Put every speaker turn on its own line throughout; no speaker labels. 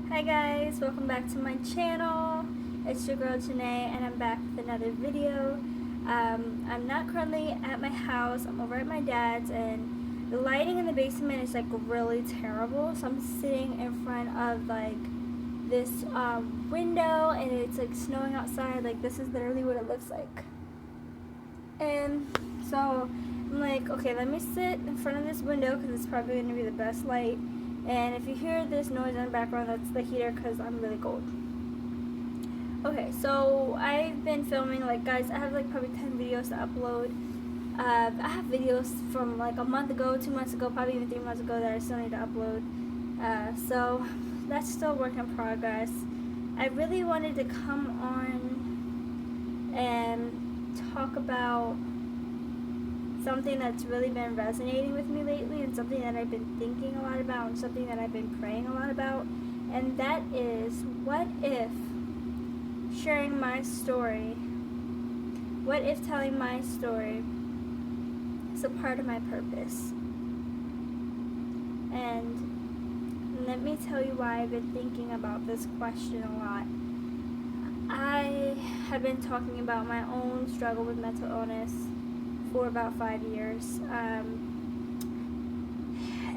Hi guys, welcome back to my channel. It's your girl Janae and I'm back with another video. I'm not currently at my house, I'm over at my dad's, and the lighting in the basement is like really terrible. So I'm sitting in front of like this window and it's like snowing outside. Like this is literally what it looks like. And so I'm like, okay, let me sit in front of this window because it's probably going to be the best light. And if you hear this noise in the background, that's the heater because I'm really cold. Okay, so I've been filming, like guys, I have like probably 10 videos to upload. I have videos from like a month ago, 2 months ago, probably even 3 months ago that I still need to upload. So that's still a work in progress. I really wanted to come on and talk about something that's really been resonating with me lately, and something that I've been thinking a lot about, and something that I've been praying a lot about, and that is, what if sharing my story, what if telling my story is a part of my purpose? And let me tell you why I've been thinking about this question a lot. I have been talking about my own struggle with mental illness for about 5 years,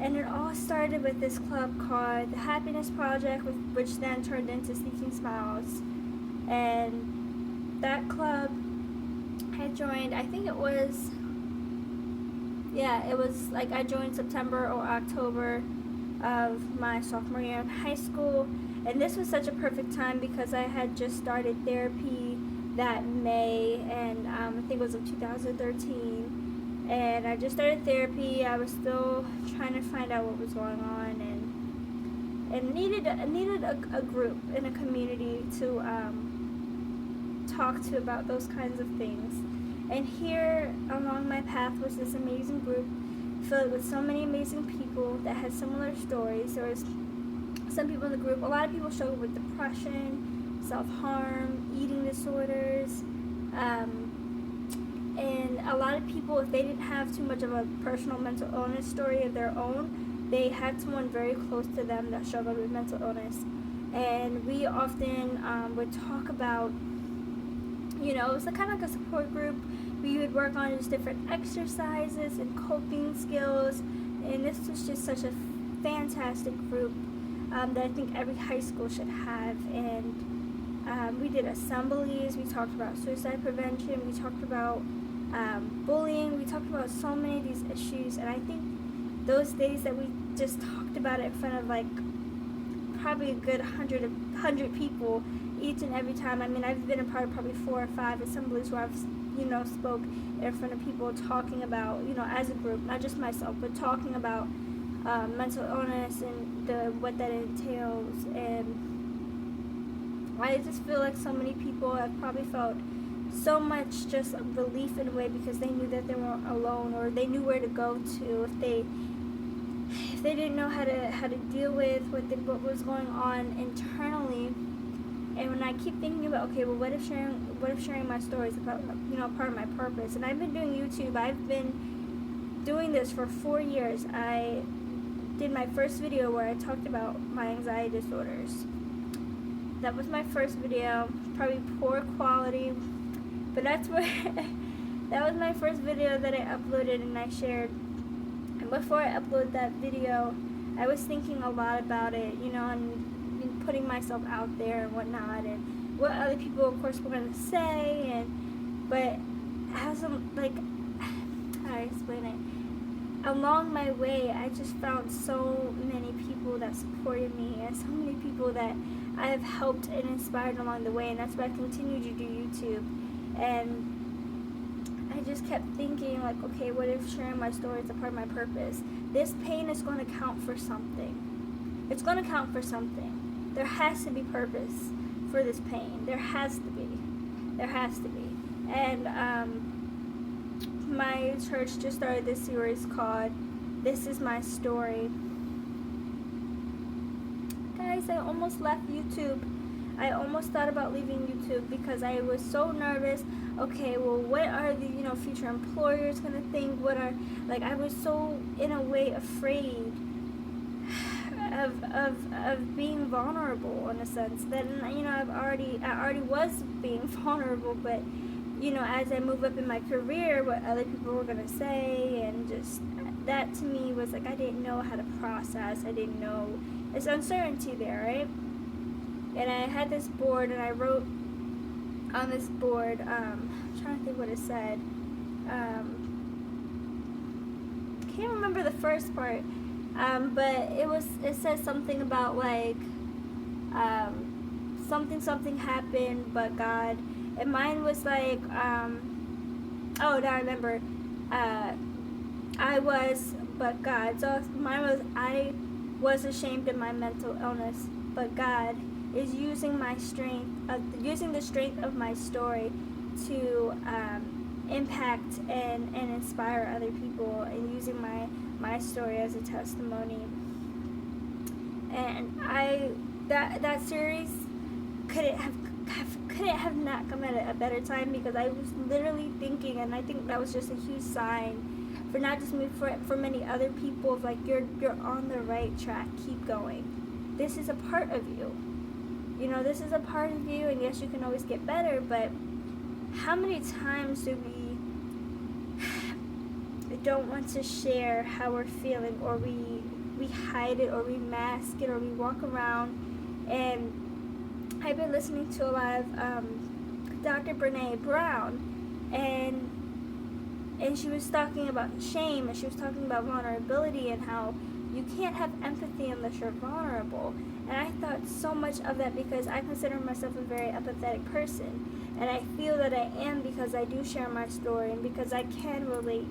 and it all started with this club called the Happiness Project, which then turned into Seeking Smiles. And that club I joined, I think it was like I joined September or October of my sophomore year in high school, and this was such a perfect time because I had just started therapy that May, and I think it was in 2013, and I just started therapy. I was still trying to find out what was going on, and needed a group and a community to talk to about those kinds of things. And here along my path was this amazing group filled with so many amazing people that had similar stories. There was some people in the group, a lot of people struggled with depression, self-harm, eating disorders, and a lot of people, if they didn't have too much of a personal mental illness story of their own, they had someone very close to them that struggled with mental illness. And we often would talk about, it was kind of like a support group. We would work on just different exercises and coping skills, and this was just such a fantastic group that I think every high school should have. And we did assemblies, we talked about suicide prevention, we talked about bullying, we talked about so many of these issues. And I think those days that we just talked about it in front of like probably a good 100 people each and every time. I mean, I've been a part of probably 4 or 5 assemblies where I've spoke in front of people talking about, as a group, not just myself, but talking about mental illness and what that entails. And I just feel like so many people have probably felt so much just relief in a way because they knew that they weren't alone, or they knew where to go to if they didn't know how to deal with what was going on internally. And when I keep thinking about, okay, well, what if sharing my story is about, part of my purpose? And I've been doing YouTube. I've been doing this for 4 years. I did my first video where I talked about my anxiety disorders. That was my first video, probably poor quality, but that's where that was my first video that I uploaded and I shared. And before I uploaded that video, I was thinking a lot about it, and putting myself out there and whatnot, and what other people, of course, were going to say. But as how do I explain it? Along my way, I just found so many people that supported me, and so many people that I have helped and inspired along the way, and that's why I continue to do YouTube. And I just kept thinking, like, okay, what if sharing my story is a part of my purpose? This pain is going to count for something. It's going to count for something. There has to be purpose for this pain. There has to be. There has to be. And my church just started this series called This Is My Story. Guys, I almost left YouTube. I almost thought about leaving YouTube because I was so nervous. Okay, well, what are the future employers going to think? I was so in a way afraid of being vulnerable in a sense. Then I already was being vulnerable, but as I move up in my career, what other people were gonna say, and just that to me was like I didn't know how to process. I didn't know this uncertainty there, right? And I had this board, and I wrote on this board. I'm trying to think what it said. Can't remember the first part, but it says something about like something happened, but God. And mine was like, oh, now I remember. I was, but God. So mine was, I was ashamed of my mental illness, but God is using my strength, using the strength of my story to impact and inspire other people, and using my story as a testimony. And that series couldn't have not come at a better time, because I was literally thinking, and I think that was just a huge sign for not just me, for many other people, of like, you're on the right track, keep going. This is a part of you. This is a part of you, and yes, you can always get better, but how many times do we don't want to share how we're feeling, or we hide it, or we mask it, or we walk around? And I've been listening to a lot of Dr. Brene Brown, and she was talking about shame, and she was talking about vulnerability, and how you can't have empathy unless you're vulnerable. And I thought so much of that, because I consider myself a very empathetic person, and I feel that I am, because I do share my story, and because I can relate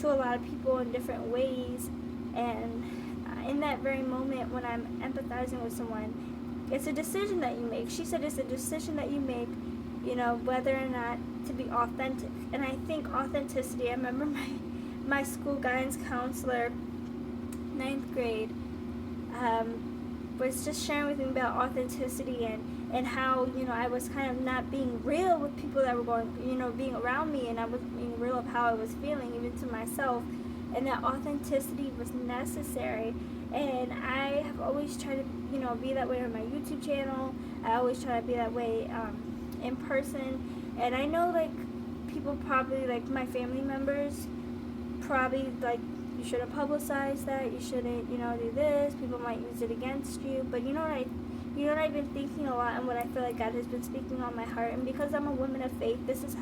to a lot of people in different ways. And in that very moment when I'm empathizing with someone, it's a decision that you make. She said it's a decision that you make, whether or not to be authentic. And I think authenticity, I remember my school guidance counselor, 9th grade, was just sharing with me about authenticity, and how, I was kind of not being real with people that were being around me, and I wasn't being real of how I was feeling, even to myself, and that authenticity was necessary. And I have always tried to, be that way on my YouTube channel. I always try to be that way in person. And I know, like, people probably, like, my family members probably, like, you shouldn't publicize that, you shouldn't, do this, people might use it against you. But you know what I've been thinking a lot, and what I feel like God has been speaking on my heart, and because I'm a woman of faith, this is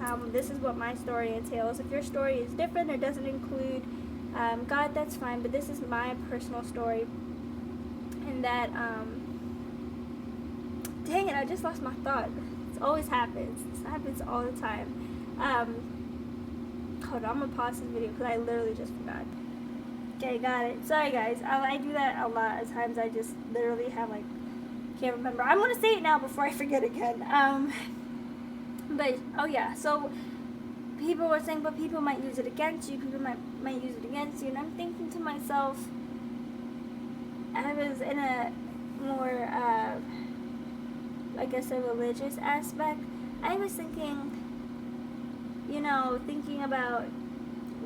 what my story entails. If your story is different or doesn't include God, that's fine, but this is my personal story. And that, dang it, I just lost my thought. It always happens. This happens all the time. Hold on, I'm gonna pause this video, because I literally just forgot. Okay, got it. Sorry guys, I do that a lot of times. I just literally have, like, can't remember. I'm gonna say it now before I forget again. But oh yeah, so people were saying, but people might use it against you. People might use it against you. And I'm thinking to myself, I was in a more, I guess, a religious aspect. I was thinking, thinking about,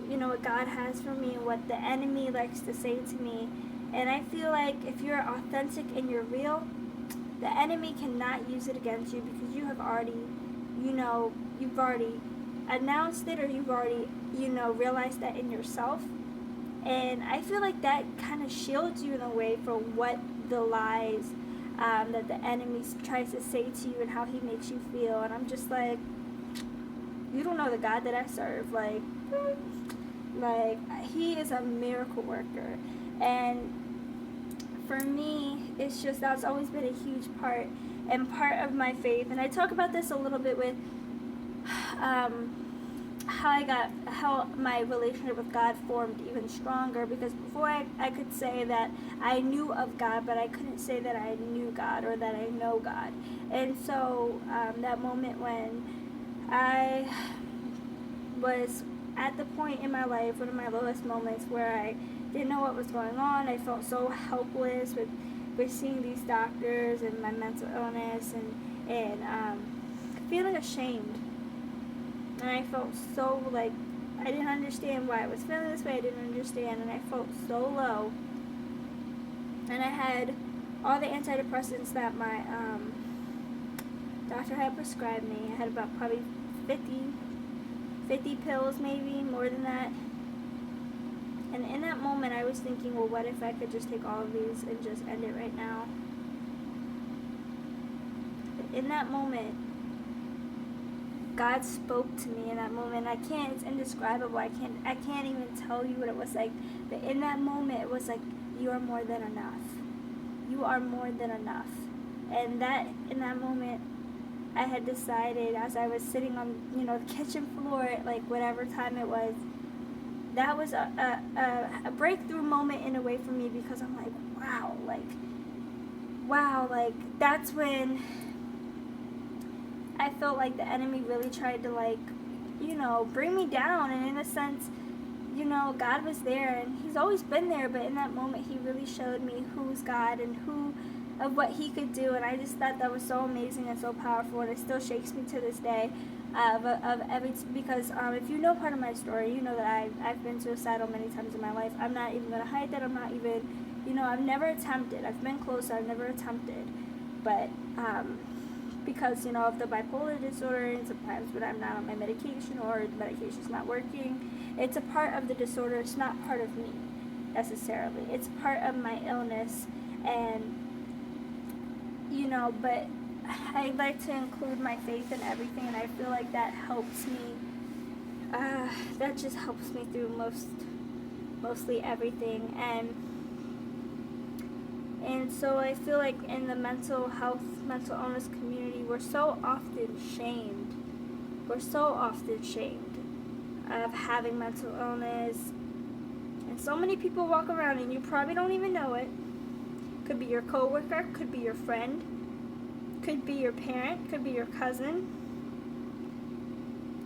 what God has for me, and what the enemy likes to say to me. And I feel like if you're authentic and you're real, the enemy cannot use it against you, because you have already, you've already announced it, or you've already, realized that in yourself. And I feel like that kind of shields you in a way for what the lies that the enemy tries to say to you, and how he makes you feel. And I'm just like, you don't know the God that I serve. Like he is a miracle worker. And for me, it's just, that's always been a huge part of my faith. And I talk about this a little bit with how my relationship with God formed even stronger, because before I could say that I knew of God, but I couldn't say that I knew God, or that I know God. And so that moment when I was at the point in my life, one of my lowest moments, where I didn't know what was going on. I felt so helpless with seeing these doctors and my mental illness, and feeling ashamed. And I felt so, like, I didn't understand why I was feeling this way. I didn't understand, and I felt so low. and I had all the antidepressants that my doctor had prescribed me. I had about probably 50 pills, maybe more than that. And in that moment, I was thinking, well, what if I could just take all of these and just end it right now? But in that moment, God spoke to me in that moment. It's indescribable. I can't even tell you what it was like. But in that moment, it was like, you are more than enough. You are more than enough. And in that moment, I had decided, as I was sitting on, the kitchen floor at like whatever time it was, that was a breakthrough moment in a way for me, because I'm like, wow, that's when I felt like the enemy really tried to bring me down. And in a sense, God was there, and he's always been there, but in that moment he really showed me who's God and of what he could do. And I just thought that was so amazing and so powerful, and it still shakes me to this day because if you know part of my story, you know that I've been suicidal many times in my life. I'm not even going to hide that. I'm not even, I've never attempted. I've been close, I've never attempted, but because of the bipolar disorder, and sometimes when I'm not on my medication or the medication's not working, it's a part of the disorder. It's not part of me necessarily. It's part of my illness. And but I like to include my faith in everything, and I feel like that helps me. That just helps me through mostly everything. And so I feel like in the mental illness community, we're so often shamed. We're so often shamed of having mental illness. And so many people walk around and you probably don't even know it. Could be your coworker, could be your friend, could be your parent, could be your cousin,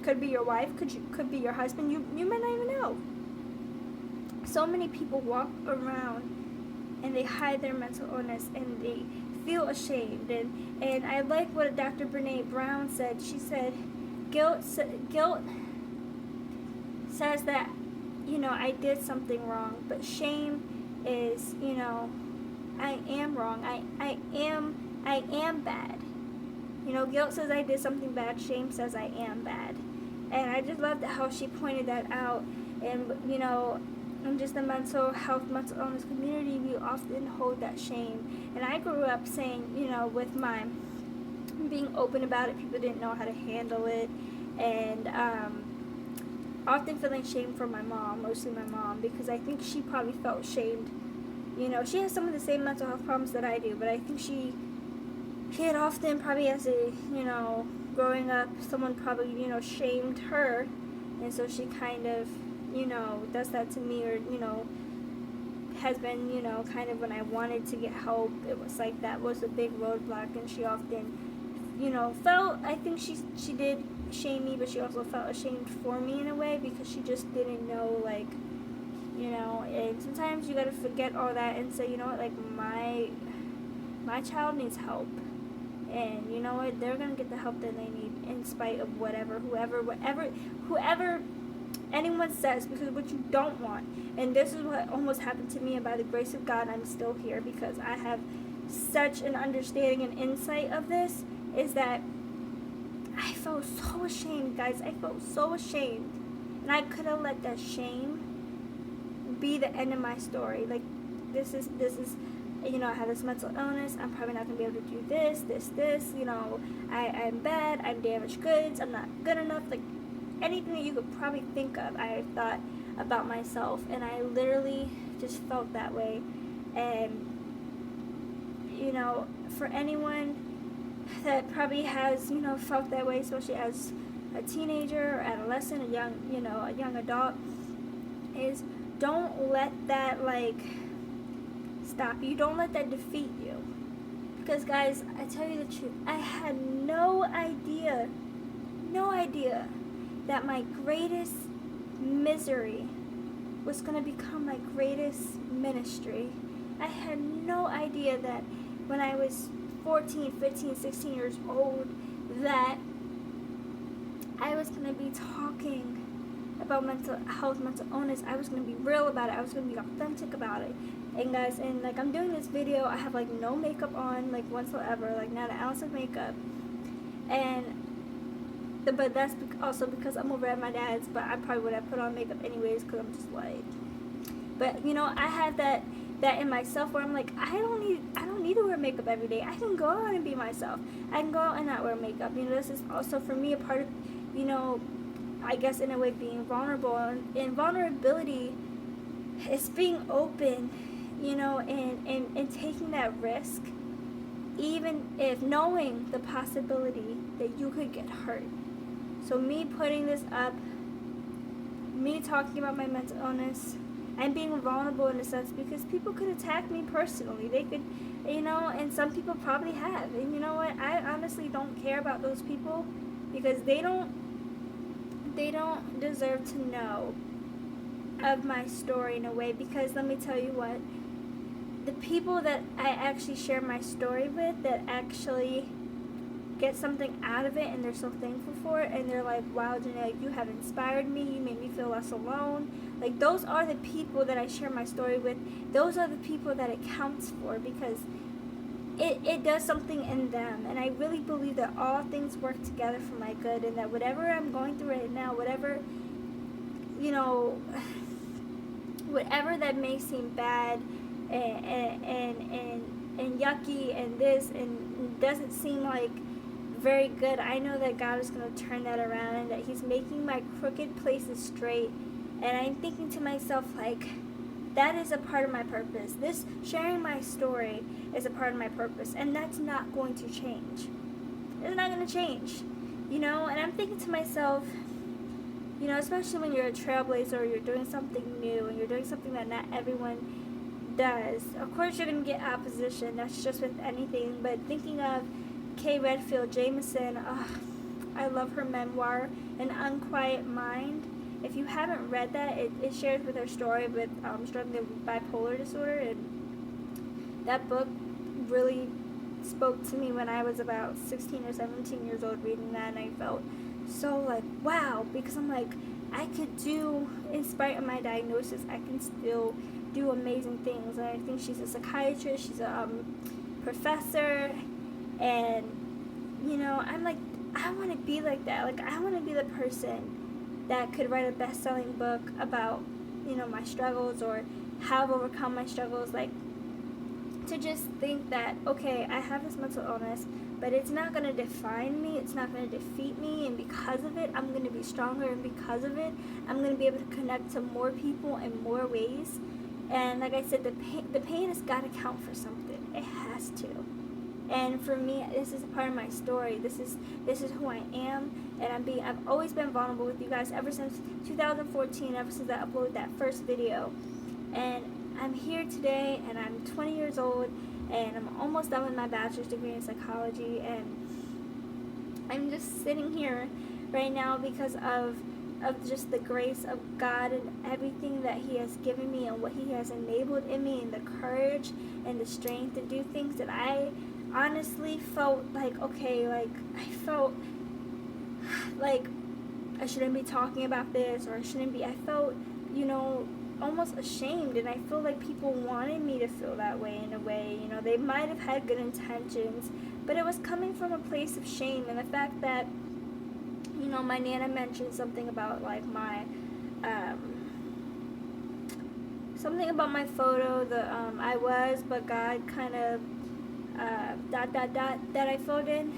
could be your wife, could be your husband. You might not even know. So many people walk around and they hide their mental illness, and they feel ashamed. And I like what Dr. Brene Brown said. She said, guilt says that, I did something wrong, but shame is, I am wrong. I am bad. Guilt says I did something bad. Shame says I am bad. And I just loved how she pointed that out. And, in just the mental illness community, we often hold that shame. And I grew up saying, with my being open about it, people didn't know how to handle it. And often feeling shame for my mom, mostly my mom, because I think she probably felt shamed. She has some of the same mental health problems that I do, but I think she had often, probably as a, growing up, someone probably, shamed her, and so she kind of, does that to me, or, has been, kind of when I wanted to get help, it was like that was a big roadblock, and she often, felt, I think she did shame me, but she also felt ashamed for me in a way, because she just didn't know, and sometimes you gotta forget all that and say, my child needs help, and you know what, they're gonna get the help that they need in spite of whoever anyone says, because what you don't want. And this is what almost happened to me, and by the grace of God I'm still here, because I have such an understanding and insight of this, is that I felt so ashamed, guys. I felt so ashamed, and I could have let that shame be the end of my story. Like, this is I have this mental illness, I'm probably not going to be able to do this, I'm bad, I'm damaged goods, I'm not good enough, like, anything that you could probably think of, I thought about myself, and I literally just felt that way. And, for anyone that probably has, felt that way, especially as a teenager or adolescent, a young adult, is don't let that, stop you. Don't let that defeat you. Because, guys, I tell you the truth, I had no idea that my greatest misery was going to become my greatest ministry. I had no idea that when I was 14, 15, 16 years old, that I was going to be talking about mental health, mental illness. I was going to be real about it. I was going to be authentic about it. And guys, and like I'm doing this video, I have like no makeup on, like whatsoever, like not an ounce of makeup. And but that's also because I'm over at my dad's, but I probably would have put on makeup anyways because I'm just like, but you know, I have that in myself where I'm like, I don't need to wear makeup every day. I can go out and be myself. I can go out and not wear makeup. You know, this is also for me a part of, you know, I guess in a way being vulnerable. And vulnerability is being open, you know, and taking that risk, even if knowing the possibility that you could get hurt. So me putting this up, me talking about my mental illness, and being vulnerable in a sense, because people could attack me personally. They could, you know, and some people probably have. And you know what? I honestly don't care about those people because they don't deserve to know of my story in a way. Because let me tell you what, the people that I actually share my story with, that actually get something out of it and they're so thankful for it, and they're like, wow, Janelle, you have inspired me, you made me feel less alone. Like, those are the people that I share my story with. Those are the people that it counts for, because it does something in them. And I really believe that all things work together for my good, and that whatever I'm going through right now, whatever, you know, whatever that may seem bad and yucky and this and doesn't seem like very good, I know that God is going to turn that around, and that He's making my crooked places straight. And I'm thinking to myself, like, that is a part of my purpose. This sharing my story is a part of my purpose, and that's not going to change. It's not going to change, you know. And I'm thinking to myself, you know, especially when you're a trailblazer or you're doing something new and you're doing something that not everyone does. Of course, you're going to get opposition. That's just with anything. But thinking of Kay Redfield Jamison, I love her memoir, An Unquiet Mind. If you haven't read that, it shares with her story with struggling with bipolar disorder, and that book really spoke to me when I was about 16 or 17 years old reading that, and I felt so like, wow, because I'm like, I could do, in spite of my diagnosis, I can still do amazing things. And I think she's a psychiatrist, she's a professor, and, you know, I'm like, I want to be like that. Like, I want to be the person that could write a best-selling book about, you know, my struggles, or how I've overcome my struggles. Like, to just think that, okay, I have this mental illness, but it's not going to define me, it's not going to defeat me, and because of it, I'm going to be stronger, and because of it, I'm going to be able to connect to more people in more ways. And like I said, the pain has got to count for something. It has to. And for me, this is a part of my story. This is who I am, and I've always been vulnerable with you guys ever since 2014, ever since I uploaded that first video. And I'm here today, and I'm 20 years old, and I'm almost done with my bachelor's degree in psychology, and I'm just sitting here right now because of just the grace of God and everything that He has given me, and what He has enabled in me, and the courage and the strength to do things that I honestly felt like, okay, like, I felt like I shouldn't be talking about this, or I felt, you know, almost ashamed, and I feel like people wanted me to feel that way in a way. You know, they might have had good intentions, but it was coming from a place of shame. And the fact that, you know, my Nana mentioned something about like my something about my photo, the I was, but God kind of that I filled in.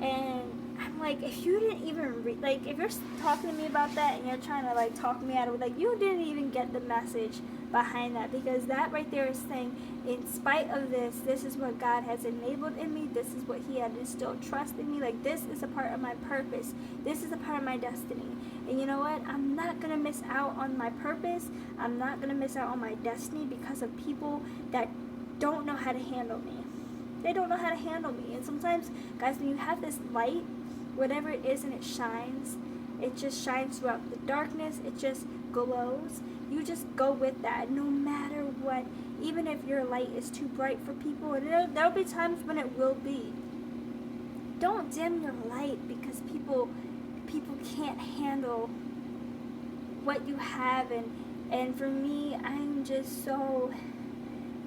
And I'm like, if you didn't even like, if you're talking to me about that and you're trying to like talk me out of it, like, you didn't even get the message behind that, because that right there is saying, in spite of this is what God has enabled in me, this is what He had instilled trust in me, like, this is a part of my purpose, this is a part of my destiny. And you know what, I'm not gonna miss out on my purpose, I'm not gonna miss out on my destiny because of people that don't know how to handle me. They don't know how to handle me. And sometimes, guys, when you have this light, whatever it is, and it just shines throughout the darkness, it just glows. You just go with that, no matter what. Even if your light is too bright for people, and there'll be times when it will be. Don't dim your light because people can't handle what you have. And for me, I'm just so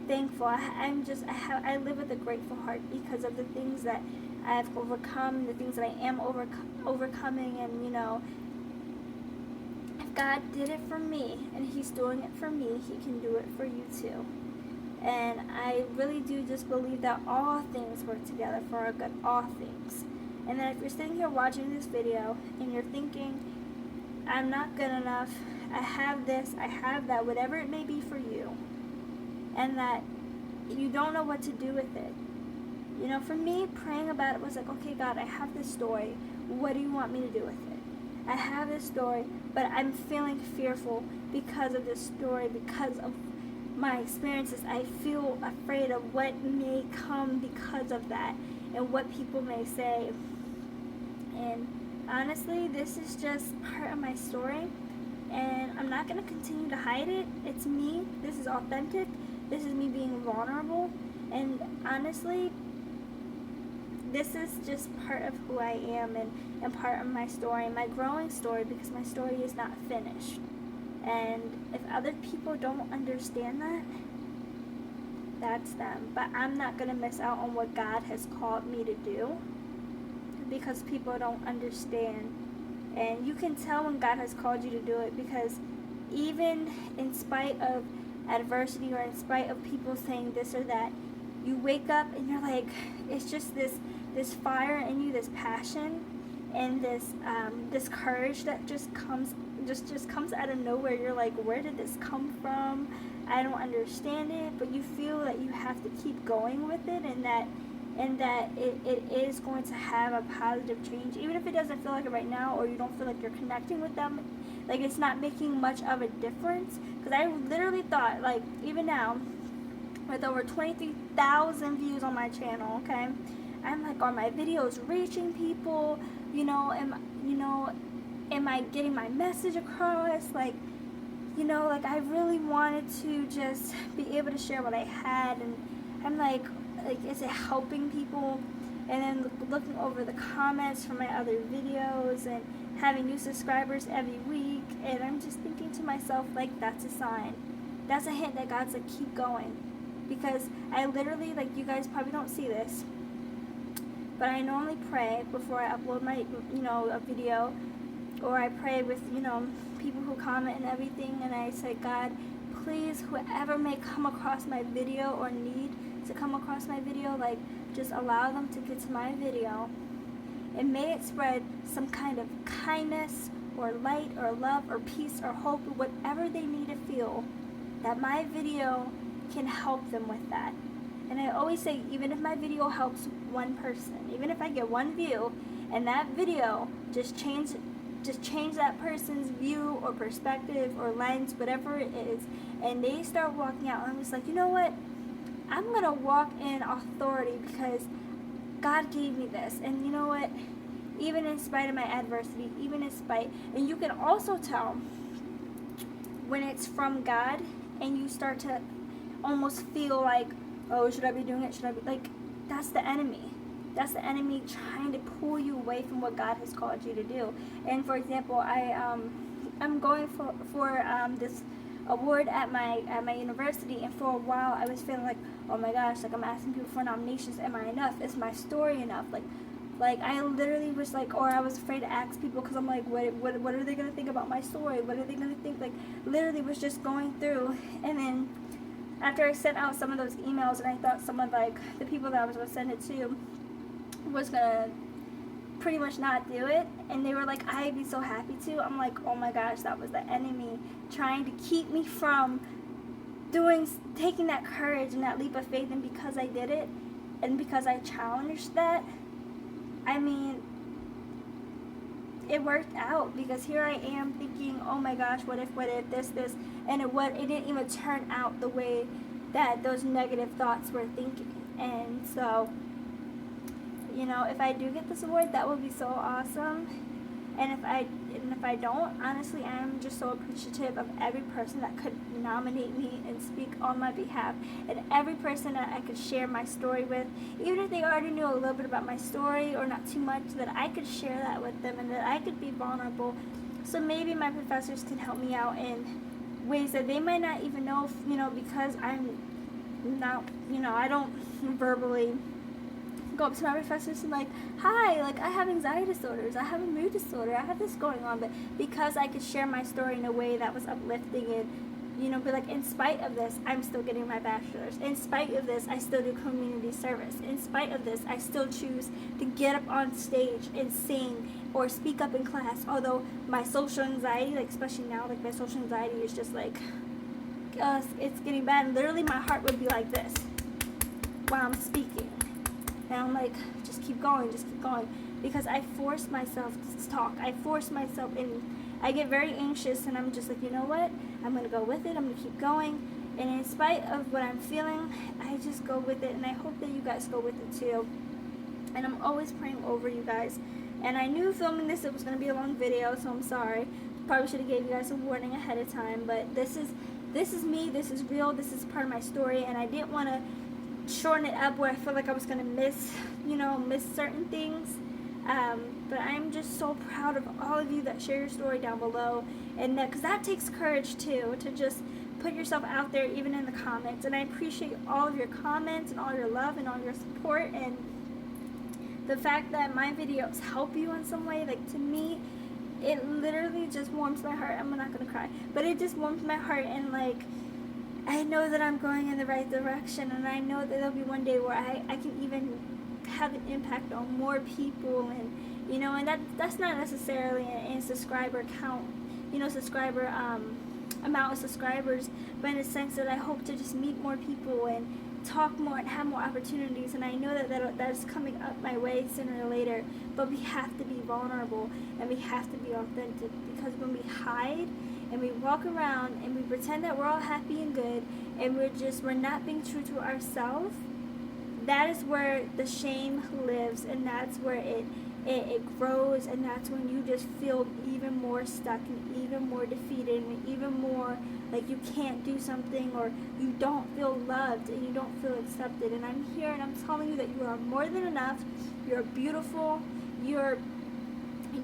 thankful. I live with a grateful heart because of the things that I've overcome, the things that I am overcoming, and if God did it for me and He's doing it for me, He can do it for you too. And I really do just believe that all things work together for our good, all things. And that if you're sitting here watching this video and you're thinking, I'm not good enough, I have this, I have that, whatever it may be for you, and that you don't know what to do with it. For me, praying about it was like, okay, God, I have this story. What do you want me to do with it? I have this story, but I'm feeling fearful because of this story, because of my experiences. I feel afraid of what may come because of that and what people may say. And honestly, this is just part of my story, and I'm not going to continue to hide it. It's me. This is authentic. This is me being vulnerable. And honestly, this is just part of who I am and part of my story, my growing story, because my story is not finished. And if other people don't understand that, that's them. But I'm not going to miss out on what God has called me to do because people don't understand. And you can tell when God has called you to do it, because even in spite of adversity or in spite of people saying this or that, you wake up and you're like, it's just this fire in you, this passion, and this courage that just comes out of nowhere. You're like, where did this come from? I don't understand it, but you feel that you have to keep going with it, and that it is going to have a positive change, even if it doesn't feel like it right now, or you don't feel like you're connecting with them. Like, it's not making much of a difference. Because I literally thought, like, even now, with over 23,000 views on my channel, okay, I'm like, are my videos reaching people? Am I getting my message across? Like, I really wanted to just be able to share what I had, and I'm like, is it helping people? And then looking over the comments from my other videos and having new subscribers every week, and I'm just thinking to myself, like, that's a sign. That's a hint that God's like, keep going. Because I literally, like, you guys probably don't see this, but I normally pray before I upload my, a video, or I pray with, people who comment and everything, and I say, God, please, whoever may come across my video or need to come across my video, like, just allow them to get to my video, and may it spread some kind of kindness or light or love or peace or hope, or whatever they need to feel, that my video can help them with that. And I always say, even if my video helps one person, even if I get one view, and that video just change that person's view or perspective or lens, whatever it is, and they start walking out, and I'm just like, you know what? I'm going to walk in authority because God gave me this. And you know what? Even in spite of my adversity, even in spite, and you can also tell when it's from God, and you start to almost feel like, oh, should I be doing it? Should I be, like, that's the enemy. That's the enemy trying to pull you away from what God has called you to do. And for example, I'm going for this award at my university, and for a while I was feeling like, oh my gosh, like, I'm asking people for nominations. Am I enough? Is my story enough? Like I literally was like, or I was afraid to ask people because I'm like, what are they gonna think about my story? What are they gonna think? Like, literally was just going through. And then after I sent out some of those emails, and I thought some of, like, the people that I was gonna send it to was gonna pretty much not do it, and they were like, I'd be so happy to. I'm like, oh my gosh, that was the enemy trying to keep me from taking that courage and that leap of faith. And because I did it, and because I challenged that, I mean, it worked out, because here I am thinking, oh my gosh, what if this, and it didn't even turn out the way that those negative thoughts were thinking. And so, if I do get this award, that would be so awesome. And if I don't, honestly, I'm just so appreciative of every person that could nominate me and speak on my behalf, and every person that I could share my story with, even if they already knew a little bit about my story or not too much, that I could share that with them, and that I could be vulnerable. So maybe my professors can help me out in ways that they might not even know, because Now, I don't verbally go up to my professors and like, hi, like I have anxiety disorders, I have a mood disorder, I have this going on, but because I could share my story in a way that was uplifting and be like, in spite of this, I'm still getting my bachelor's. In spite of this, I still do community service. In spite of this, I still choose to get up on stage and sing or speak up in class. Although my social anxiety, like especially now, like my social anxiety is just like, it's getting bad. Literally, my heart would be like this while I'm speaking. And I'm like, just keep going, because I force myself to talk. I force myself, and I get very anxious, and I'm just like, you know what? I'm going to go with it. I'm going to keep going. And in spite of what I'm feeling, I just go with it, and I hope that you guys go with it too. And I'm always praying over you guys. And I knew filming this, it was going to be a long video, so I'm sorry. Probably should have gave you guys a warning ahead of time, but this is me, this is real, this is part of my story, and I didn't want to shorten it up where I feel like I was going to miss certain things. But I'm just so proud of all of you that share your story down below, and because that takes courage too, to just put yourself out there even in the comments. And I appreciate all of your comments and all your love and all your support, and the fact that my videos help you in some way. Like, to me, it literally just warms my heart. I'm not going to cry, but it just warms my heart, and like, I know that I'm going in the right direction, and I know that there'll be one day where I can even have an impact on more people, and and that's not necessarily in subscriber count, subscriber amount of subscribers, but in the sense that I hope to just meet more people and talk more and have more opportunities. And I know that's coming up my way sooner or later, but we have to be vulnerable and we have to be authentic, because when we hide and we walk around and we pretend that we're all happy and good, and we're not being true to ourselves, that is where the shame lives, and that's where it grows, and that's when you just feel even more stuck and even more defeated and even more like you can't do something, or you don't feel loved and you don't feel accepted. And I'm here and I'm telling you that you are more than enough. You're beautiful. You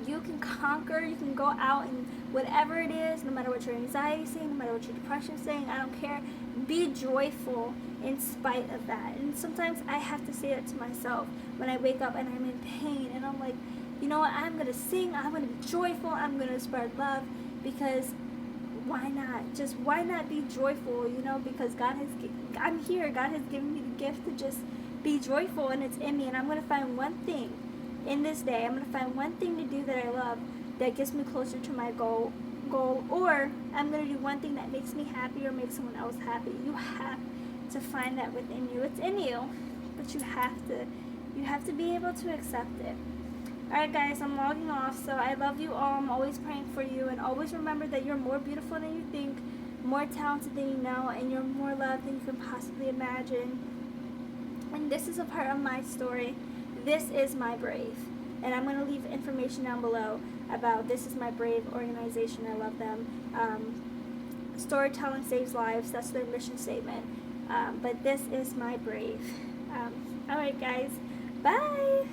can conquer. You can go out and whatever it is, no matter what your anxiety is saying, no matter what your depression is saying, I don't care. Be joyful in spite of that. And sometimes I have to say that to myself when I wake up and I'm in pain, and I'm like, you know what, I'm going to sing, I'm going to be joyful, I'm going to spread love, because why not? Just why not be joyful, because I'm here, God has given me the gift to just be joyful, and it's in me, and I'm going to find one thing in this day, I'm going to find one thing to do that I love that gets me closer to my goal, or I'm going to do one thing that makes me happy or makes someone else happy. You have to find that within you. It's in you, but you have to be able to accept it. Alright guys, I'm logging off, so I love you all. I'm always praying for you, and always remember that you're more beautiful than you think, more talented than you know, and you're more loved than you can possibly imagine. And this is a part of my story. This is My Brave, and I'm going to leave information down below about This Is My Brave organization. I love them. Storytelling saves lives. That's their mission statement. But this is My Brave. Alright guys, bye!